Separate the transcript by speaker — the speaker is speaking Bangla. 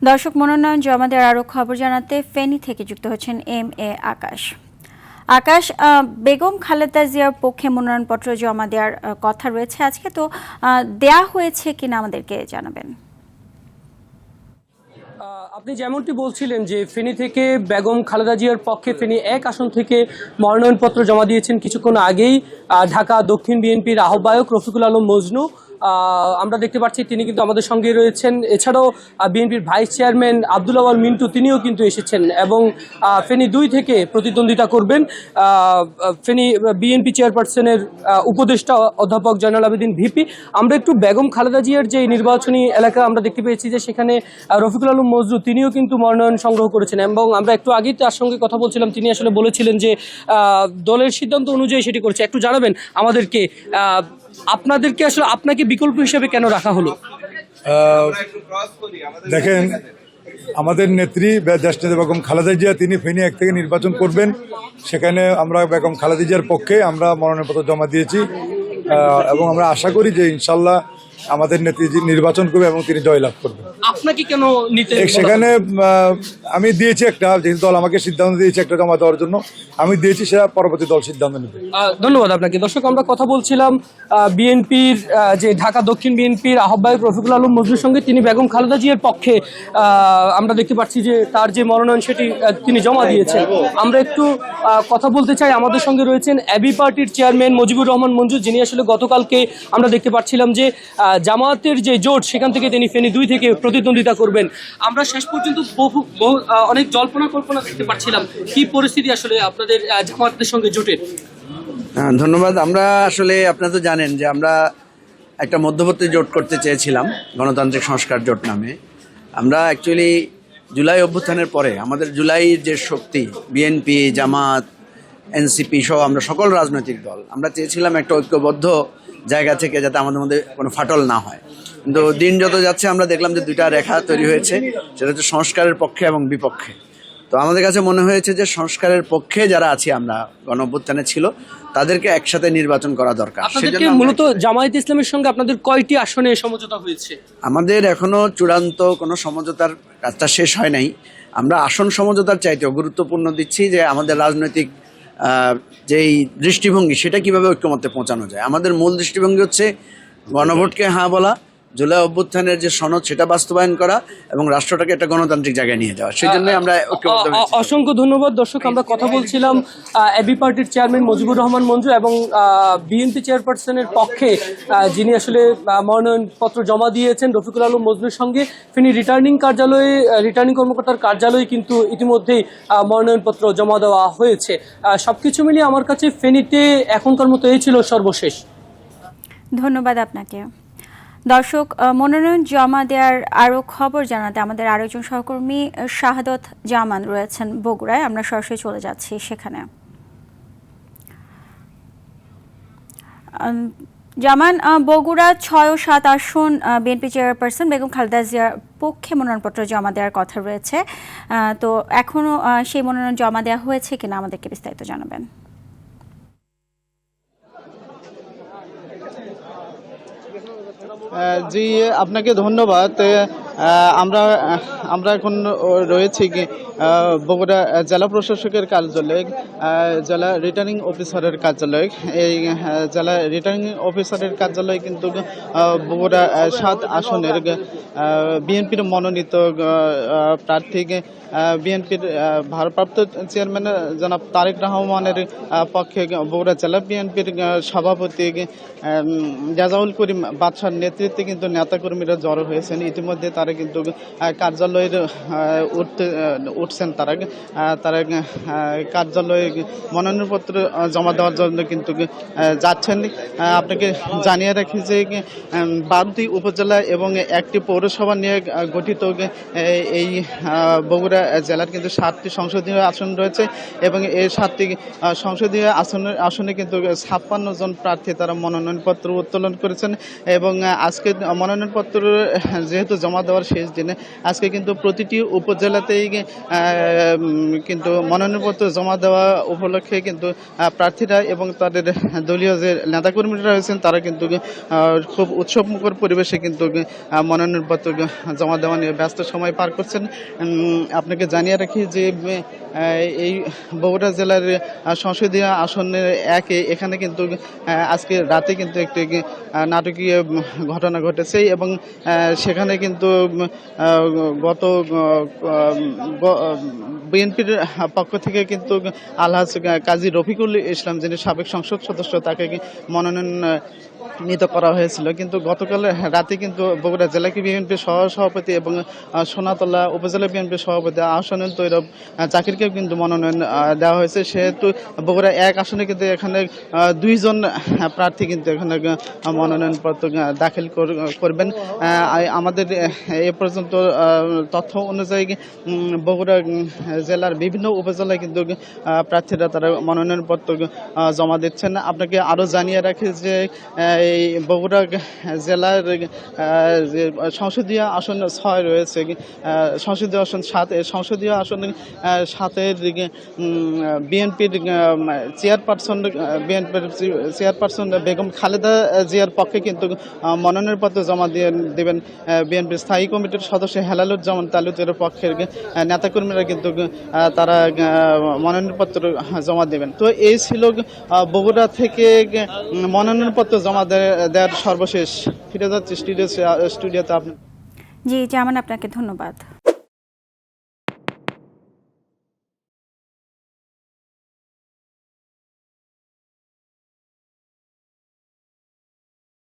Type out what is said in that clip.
Speaker 1: দর্শক, মনোনয়ন জমা দেওয়ার আরও খবর জানাতে ফেনী থেকে যুক্ত হচ্ছেন এম.এ. আকাশ। আকাশ, বেগম খালেদা জিয়ার পক্ষে মনোনয়নপত্র জমা দেওয়ার কথা রয়েছে আজকে, তো দেয়া হয়েছে কিনা আমাদেরকে জানাবেন।
Speaker 2: আপনি যেমনটি বলছিলেন যে ফেনী থেকে বেগম খালেদা জিয়ার পক্ষে ফেনী 1 আসন থেকে মনোনয়নপত্র জমা দিয়েছেন কিছুক্ষণ আগেই ঢাকা দক্ষিণ বিএনপির আহ্বায়ক রফিকুল আলম মজনু। আমরা দেখতে পাচ্ছি তিনি কিন্তু আমাদের সঙ্গে রয়েছেন। এছাড়াও বিএনপির ভাইস চেয়ারম্যান আব্দুল আওয়াল মিন্টু তিনিও কিন্তু এসেছেন এবং ফেনী 2 থেকে প্রতিদ্বন্দ্বিতা করবেন। ফেনী বিএনপি চেয়ারপারসনের উপদেষ্টা অধ্যাপক জয়নাল আবেদিন ভিপি। আমরা একটু বেগম খালেদা জিয়ার যে নির্বাচনী এলাকা আমরা দেখতে পেয়েছি যে সেখানে রফিকুল আলম মজনু তিনিও কিন্তু মনোনয়ন সংগ্রহ করেছেন এবং আমরা একটু আগেই তার সঙ্গে কথা বলছিলাম। তিনি আসলে বলেছিলেন যে দলের সিদ্ধান্ত অনুযায়ী সেটি করেছে। একটু জানাবেন আমাদেরকে, আপনাদেরকে আসলে আপনাকে বিকল্প হিসেবে কেন রাখা হলো?
Speaker 3: দেখেন, আমাদের নেত্রী দেশনেত্রী বেগম খালেদা জিয়া তিনি ফেনী 1 থেকে নির্বাচন করবেন। সেখানে আমরা বেগম খালেদা জিয়ার পক্ষে আমরা মনোনয়নপত্র জমা দিয়েছি এবং আমরা আশা করি যে ইনশাল্লাহ আমাদের নেত্রী নির্বাচন করবে এবং তিনি জয়লাভ করবেন।
Speaker 2: আপনাকে কেন নিতে?
Speaker 3: সেখানে আমি দিয়েছি একটা, যেহেতু দল আমাকে সিদ্ধান্ত দিয়েছে একটা জমা দেওয়ার জন্য, আমি দিয়েছি, সেটা পরবর্তী দল সিদ্ধান্ত নেবে।
Speaker 2: ধন্যবাদ আপনাকে। দর্শক, আমরা কথা বলছিলাম বিএনপির যে ঢাকা দক্ষিণ বিএনপির আহ্বায়ক রফিকুল আলম মজনুর সঙ্গে। তিনি বেগম খালেদা জিয়ার পক্ষে আমরা দেখতে পাচ্ছি যে তার যে মনোনয়ন সেটি তিনি জমা দিয়েছেন। আমরা একটু কথা বলতে চাই। আমাদের সঙ্গে রয়েছেন এবি পার্টির চেয়ারম্যান মুজিবুর রহমান মঞ্জু, যিনি আসলে গতকালকে আমরা দেখতে পাচ্ছিলাম যে জামায়াতের যে জোট সেখান থেকে তিনি ফেনী 2 থেকে প্রতিদ্বন্দ্বিতা করবেন। আমরা শেষ পর্যন্ত অনেক জল্পনা কল্পনা দেখতে পাচ্ছিলাম। কি পরিস্থিতি আসলে আপনাদের জামায়াতের সঙ্গে জোটের?
Speaker 4: ধন্যবাদ। আমরা আসলে আপনারা তো জানেন যে আমরা একটা মধ্যবর্তী জোট করতে চেয়েছিলাম, গণতান্ত্রিক সংস্কার জোট নামে। আমরা অ্যাকচুয়ালি জুলাই অভ্যুত্থানের পরে আমাদের জুলাইয়ের যে শক্তি, বিএনপি, জামাত, এনসিপি সহ আমরা সকল রাজনৈতিক দল আমরা চেয়েছিলাম একটা ঐক্যবদ্ধ জায়গা থেকে যাতে আমাদের মধ্যে কোনো ফাটল না হয়। কিন্তু দিন যত যাচ্ছে আমরা দেখলাম যে 2টা রেখা তৈরি হয়েছে, সেটা হচ্ছে সংস্কারের পক্ষে এবং বিপক্ষে। তো আমাদের কাছে মনে হয়েছে যে সংস্কারের পক্ষে যারা আছি আমরা, গণ অভ্যুত্থানে ছিল, তাদেরকে একসাথে নির্বাচন করা দরকার।
Speaker 2: আপনাদেরকে মূলত জামায়াত ইসলামের সঙ্গে আপনাদের কয়টি আসনে সমঝোতা হয়েছে?
Speaker 4: আমাদের এখনো চূড়ান্ত কোনো সমঝোতার কাজটা শেষ হয় নাই। আমরা আসন সমঝোতার চাইতেও গুরুত্বপূর্ণ দিচ্ছি যে আমাদের রাজনৈতিক যেই দৃষ্টিভঙ্গি সেটা কিভাবে ঐক্যমত্যে পৌঁছানো যায়। আমাদের মূল দৃষ্টিভঙ্গি হচ্ছে গণভোটকে হ্যাঁ বলা, জুলাই অভ্যুত্থানের যে সনদ সেটা বাস্তবায়ন করা এবং রাষ্ট্রটাকে একটা গণতান্ত্রিক জায়গায় নিয়ে যাওয়া। সেই জন্য আমরা
Speaker 2: অসংখ্য ধন্যবাদ। দর্শক, আমরা কথা বলছিলাম এবি পার্টির চেয়ারম্যান মুজিবুর রহমান মঞ্জু এবং বিএনপি চেয়ারপারসনের পক্ষে যিনি আসলে মনোনয়নপত্র জমা দিয়েছেন রফিকুল আলম মজনুর সঙ্গে। ফেনী রিটার্নিং কর্মকর্তার কার্যালয়ে কিন্তু ইতিমধ্যেই মনোনয়নপত্র জমা দেওয়া হয়েছে। সবকিছু মিলিয়ে আমার কাছে ফেনীতে এখনকার মতো এই ছিল সর্বশেষ।
Speaker 1: ধন্যবাদ আপনাকে। দর্শক, মনোনয়ন জমা দেওয়ার আরও খবর জানাতে আমাদের আরও একজন সহকর্মী শাহাদত জামান রয়েছেন বগুড়ায়। আমরা সরাসরি চলে যাচ্ছি সেখানে। জামান, বগুড়া 6 ও 7 আসন বিএনপি চেয়ারপারসন বেগম খালেদা জিয়ার পক্ষে মনোনয়নপত্র জমা দেওয়ার কথা রয়েছে, তো এখনও সেই মনোনয়ন জমা দেওয়া হয়েছে কিনা আমাদেরকে বিস্তারিত জানাবেন।
Speaker 5: জি, আপনাকে ধন্যবাদ। আমরা এখন রয়েছি বগুড়া জেলা প্রশাসকের কার্যালয়ে, জেলা রিটার্নিং অফিসারের কার্যালয়ে। এই জেলা রিটার্নিং অফিসারের কার্যালয়ে কিন্তু বগুড়া 7 আসনের বিএনপির মনোনীত প্রার্থী বিএনপির ভারপ্রাপ্ত চেয়ারম্যান জনাব তারেক রহমানের পক্ষে বগুড়া জেলা বিএনপির সভাপতি রেজাউল করিম বাদশার নেতৃত্বে কিন্তু নেতাকর্মীরা জড়ো হয়েছেন। ইতিমধ্যে তারা কিন্তু কার্যালয়ের উঠছেন। তারা কার্যালয়ে মনোনয়নপত্র জমা দেওয়ার জন্য কিন্তু যাচ্ছেন। আপনাকে জানিয়ে রাখি যে 12টি উপজেলা এবং 1টি পৌরসভা নিয়ে গঠিত এই বগুড়া জেলার কিন্তু 7টি সংসদীয় আসন রয়েছে এবং এই 7টি সংসদীয় আসনে কিন্তু 56 জন প্রার্থী তারা মনোনয়নপত্র উত্তোলন করেছেন এবং আজকে মনোনয়নপত্র যেহেতু জমা দেওয়ার শেষ দিনে আজকে কিন্তু প্রতিটি উপজেলাতেই কিন্তু মনোনয়নপত্র জমা দেওয়া উপলক্ষে কিন্তু প্রার্থীরা এবং তাদের দলীয় যে নেতাকর্মীরা রয়েছেন তারা কিন্তু খুব উৎসবমুখর পরিবেশে কিন্তু মনোনয়নপত্র জমা দেওয়া নিয়ে ব্যস্ত সময় পার করছেন। আপনাকে জানিয়ে রাখি যে এই বগুড়া জেলার সংসদীয় আসনের এখানে কিন্তু আজকে রাতে কিন্তু একটি নাটকীয় ঘটনা ঘটেছে এবং সেখানে কিন্তু গত বিএনপির পক্ষ থেকে কিন্তু আলহাজ কাজী রফিকুল ইসলাম যিনি সাবেক সংসদ সদস্য তাকে মনোনয়ন করা হয়েছিল, কিন্তু গতকাল রাতে কিন্তু বগুড়া জেলা বিএনপির সভাপতি এবং সোনাতলা উপজেলা বিএনপির সভাপতি আহসানুল তৈরব জাকিরকে কিন্তু মনোনয়ন দেওয়া হয়েছে। সেহেতু বগুড়া 1 আসনে কিন্তু এখানে 2 জন প্রার্থী কিন্তু এখানে মনোনয়নপত্র দাখিল করবেন। আমাদের এ পর্যন্ত তথ্য অনুযায়ী বগুড়া জেলার বিভিন্ন উপজেলায় কিন্তু প্রার্থীরা তারা মনোনয়নপত্র জমা দিচ্ছেন। আপনাকে আরও জানিয়ে রাখি যে এই বগুড়া জেলার যে সংসদীয় আসন 6 রয়েছে, সংসদীয় আসন 7, সংসদীয় আসন 7-এর বিএনপির চেয়ারপারসন বেগম খালেদা জিয়ার পক্ষে কিন্তু মনোনয়নপত্র জমা দেবেন বিএনপির স্থায়ী কমিটির সদস্য হেলালুজ্জামান তালুকের পক্ষের নেতাকর্মীরা কিন্তু তারা মনোনয়নপত্র জমা দেবেন। তো এই ছিল বগুড়া থেকে মনোনয়নপত্র জমা দেওয়ার সর্বশেষ। ফিরে যাচ্ছে স্টুডিওতে। আপনি
Speaker 1: জি জামান, আপনাকে ধন্যবাদ।